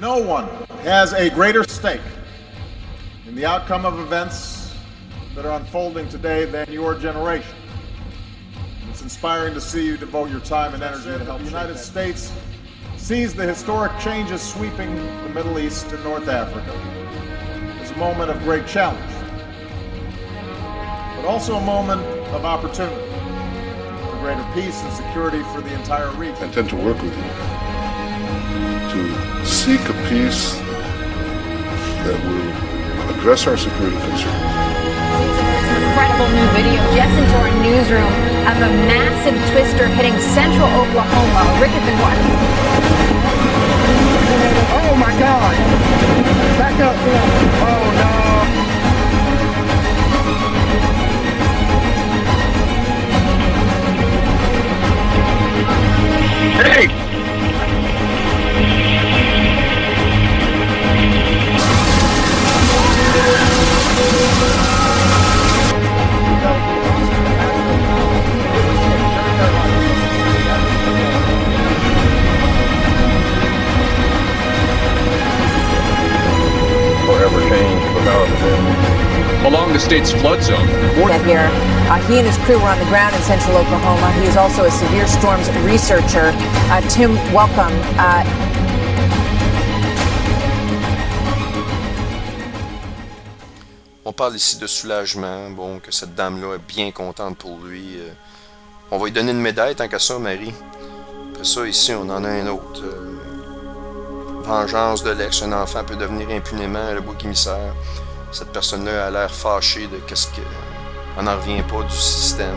No one has a greater stake in the outcome of events that are unfolding today than your generation. It's inspiring to see you devote your time and energy to help the United States seize the historic changes sweeping the Middle East and North Africa. It's a moment of great challenge, but also a moment of opportunity for greater peace and security for the entire region. I intend to work with you to seek a peace that will address our security concerns. Incredible new video just into our newsroom of a massive twister hitting central Oklahoma. Rick has been watching. Oh my God! Back up! Oh no! Hey! Forever change along the state's flood zone. Here, he and his crew were on the ground in central Oklahoma. He is also a severe storms researcher. Tim, welcome. On parle ici de soulagement, bon, que cette dame-là est bien contente pour lui. On va lui donner une médaille tant qu'à ça, Marie. Après ça, ici, on en a un autre. Vengeance de l'ex, un enfant peut devenir impunément le bouc émissaire. Cette personne-là a l'air fâchée de qu'est-ce que... On n'en revient pas du système.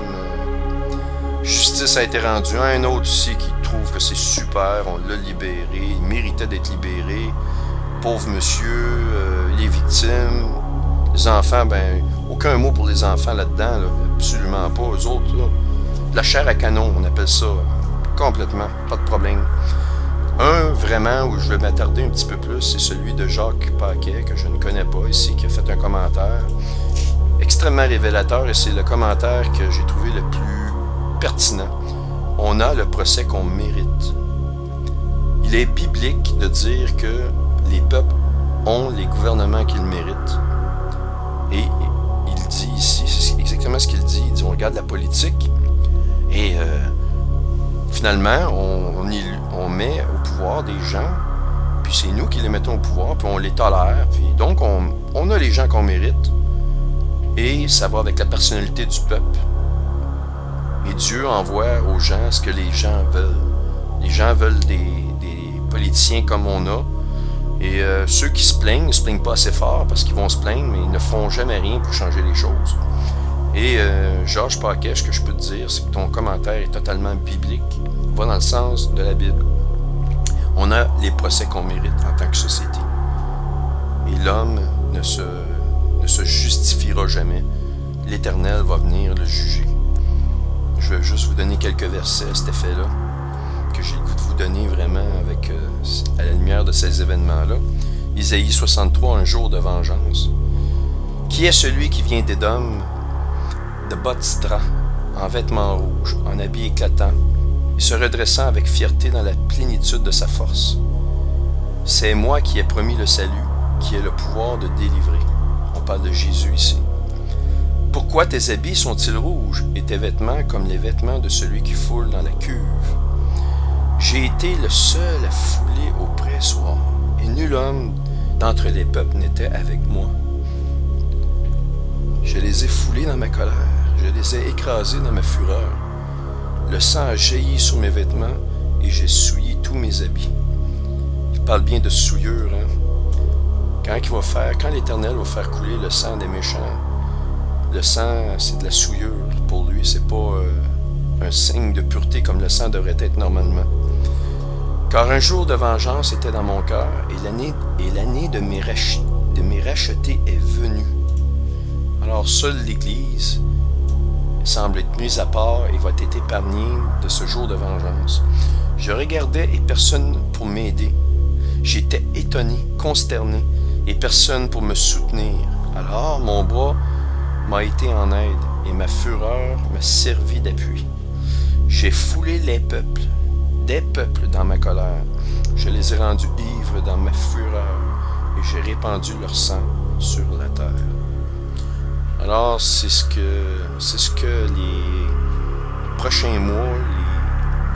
Justice a été rendue. Un autre aussi qui trouve que c'est super, on l'a libéré, il méritait d'être libéré. Pauvre monsieur, les victimes, les enfants, ben, aucun mot pour les enfants là-dedans, là, absolument pas. Eux autres, là, de la chair à canon, on appelle ça, complètement, pas de problème. Un, vraiment, où je vais m'attarder un petit peu plus, c'est celui de Jacques Paquet, que je ne connais pas ici, qui a fait un commentaire extrêmement révélateur, et c'est le commentaire que j'ai trouvé le plus pertinent. On a le procès qu'on mérite. Il est biblique de dire que les peuples ont les gouvernements qu'ils méritent. Et il dit ici, c'est exactement ce qu'il dit, il dit, on regarde la politique, et finalement, on met au pouvoir des gens, puis c'est nous qui les mettons au pouvoir, puis on les tolère, puis donc on a les gens qu'on mérite, et ça va avec la personnalité du peuple. Et Dieu envoie aux gens ce que les gens veulent. Les gens veulent des politiciens comme on a, et ceux qui se plaignent ne se plaignent pas assez fort, parce qu'ils vont se plaindre, mais ils ne feront jamais rien pour changer les choses. Et Georges Paquet, ce que je peux te dire, c'est que ton commentaire est totalement biblique, va dans le sens de la Bible. On a les procès qu'on mérite en tant que société. Et l'homme ne se justifiera jamais. L'Éternel va venir le juger. Je vais juste vous donner quelques versets à cet effet-là, que j'ai le goût de vous donner vraiment avec, à la lumière de ces événements-là. Isaïe 63, un jour de vengeance. Qui est celui qui vient d'Édom, de Botstra, en vêtements rouges, en habits éclatants, et se redressant avec fierté dans la plénitude de sa force? C'est moi qui ai promis le salut, qui ai le pouvoir de délivrer. On parle de Jésus ici. Pourquoi tes habits sont-ils rouges, et tes vêtements comme les vêtements de celui qui foule dans la cuve? J'ai été le seul à fouler au pressoir, et nul homme d'entre les peuples n'était avec moi. Je les ai foulés dans ma colère, je les ai écrasés dans ma fureur. Le sang a jailli sur mes vêtements, et j'ai souillé tous mes habits. Il parle bien de souillure, hein? Quand l'Éternel va faire couler le sang des méchants, le sang, c'est de la souillure. Pour lui, c'est pas un signe de pureté comme le sang devrait être normalement. Car un jour de vengeance était dans mon cœur, et l'année de mes rachetés est venue. Alors seule l'Église semble être mise à part et va être épargnée de ce jour de vengeance. Je regardais et personne pour m'aider. J'étais étonné, consterné, et personne pour me soutenir. Alors mon bras m'a été en aide, et ma fureur m'a servi d'appui. J'ai foulé les peuples, des peuples dans ma colère. Je les ai rendus ivres ivre dans ma fureur, et j'ai répandu leur sang sur la terre. Alors, c'est ce que les prochains mois,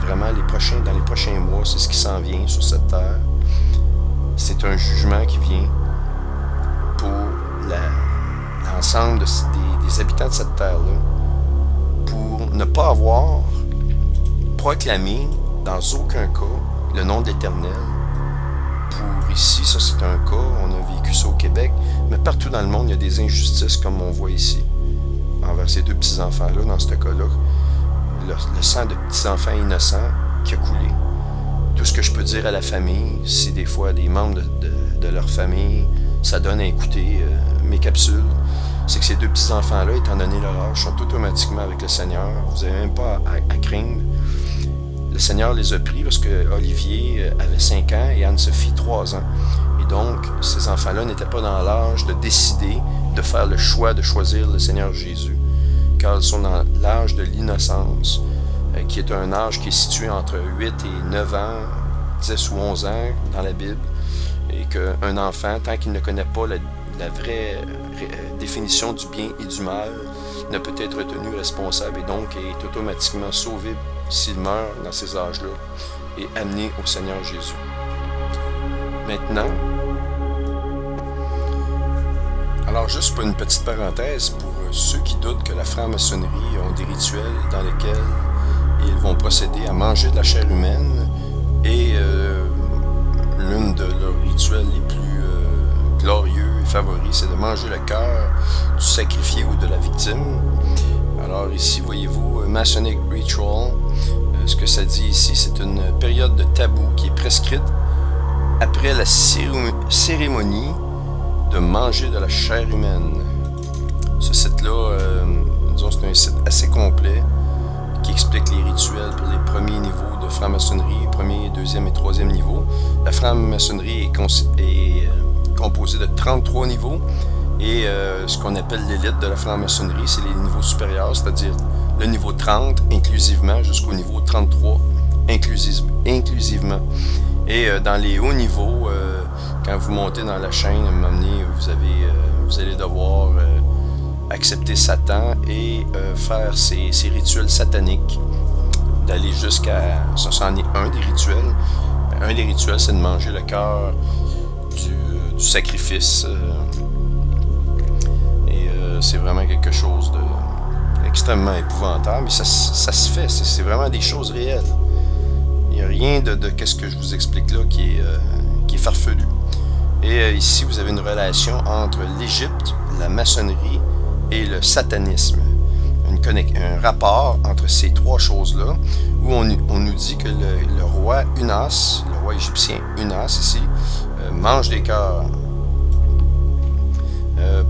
dans les prochains mois, c'est ce qui s'en vient sur cette terre. C'est un jugement qui vient pour l'ensemble des habitants de cette terre-là, pour ne pas avoir proclamé dans aucun cas le nom de l'Éternel. Pour ici, ça c'est un cas, on a vécu ça au Québec, mais partout dans le monde, il y a des injustices comme on voit ici, envers ces deux petits-enfants-là, dans ce cas-là. Le sang de petits-enfants innocents qui a coulé. Tout ce que je peux dire à la famille, si des fois des membres de leur famille s'adonnent à écouter mes capsules, c'est que ces deux petits-enfants-là, étant donné leur âge, sont automatiquement avec le Seigneur. Vous n'avez même pas à craindre. Le Seigneur les a pris lorsque Olivier avait 5 ans et Anne-Sophie 3 ans. Et donc, ces enfants-là n'étaient pas dans l'âge de décider, de faire le choix de choisir le Seigneur Jésus, car ils sont dans l'âge de l'innocence, qui est un âge qui est situé entre 8 et 9 ans, 10 ou 11 ans dans la Bible, et qu'un enfant, tant qu'il ne connaît pas la vraie définition du bien et du mal, ne peut être tenu responsable et donc est automatiquement sauvé s'il meurt dans ces âges-là et amené au Seigneur Jésus. Maintenant, alors juste pour une petite parenthèse, pour ceux qui doutent que la franc-maçonnerie ont des rituels dans lesquels ils vont procéder à manger de la chair humaine, et l'une de leurs rituels les plus glorieux et favoris, c'est de manger le cœur du sacrifié ou de la victime. Alors ici, voyez-vous, Masonic Ritual, ce que ça dit ici, c'est une période de tabou qui est prescrite après la cérémonie de manger de la chair humaine. Ce site-là, disons, c'est un site assez complet qui explique les rituels pour les premiers niveaux de franc-maçonnerie, premier, deuxième et troisième niveau. La franc-maçonnerie est composée de 33 niveaux, et ce qu'on appelle l'élite de la franc-maçonnerie, c'est les niveaux supérieurs, c'est-à-dire le niveau 30 inclusivement jusqu'au niveau 33 inclusivement. Et dans les hauts niveaux, quand vous montez dans la chaîne, à un moment donné, vous allez devoir accepter Satan et faire ces rituels sataniques, d'aller jusqu'à... Ça en est un des rituels. Un des rituels, c'est de manger le cœur du sacrifice. C'est vraiment quelque chose d'extrêmement épouvantable, mais ça se fait, c'est vraiment des choses réelles. Il n'y a rien de ce que je vous explique là qui est farfelu. Et ici, vous avez une relation entre l'Égypte, la maçonnerie et le satanisme. Un rapport entre ces trois choses-là, où on nous dit que le roi Unas, le roi égyptien Unas ici, mange des cœurs.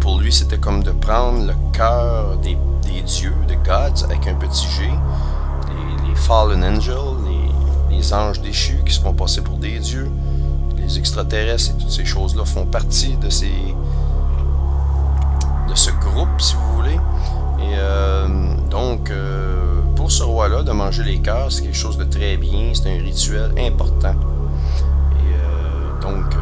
Pour lui, c'était comme de prendre le cœur des dieux, de gods, avec un petit G, les fallen angels, les anges déchus qui se font passer pour des dieux, les extraterrestres et toutes ces choses-là font partie de ce groupe, si vous voulez. Et donc, pour ce roi-là, de manger les cœurs, c'est quelque chose de très bien, c'est un rituel important. Et donc,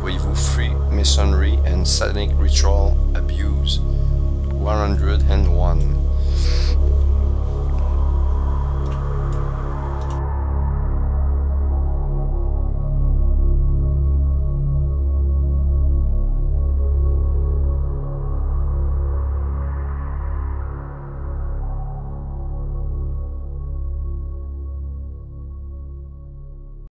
voyez-vous, Freemasonry and Satanic Ritual Abuse 101.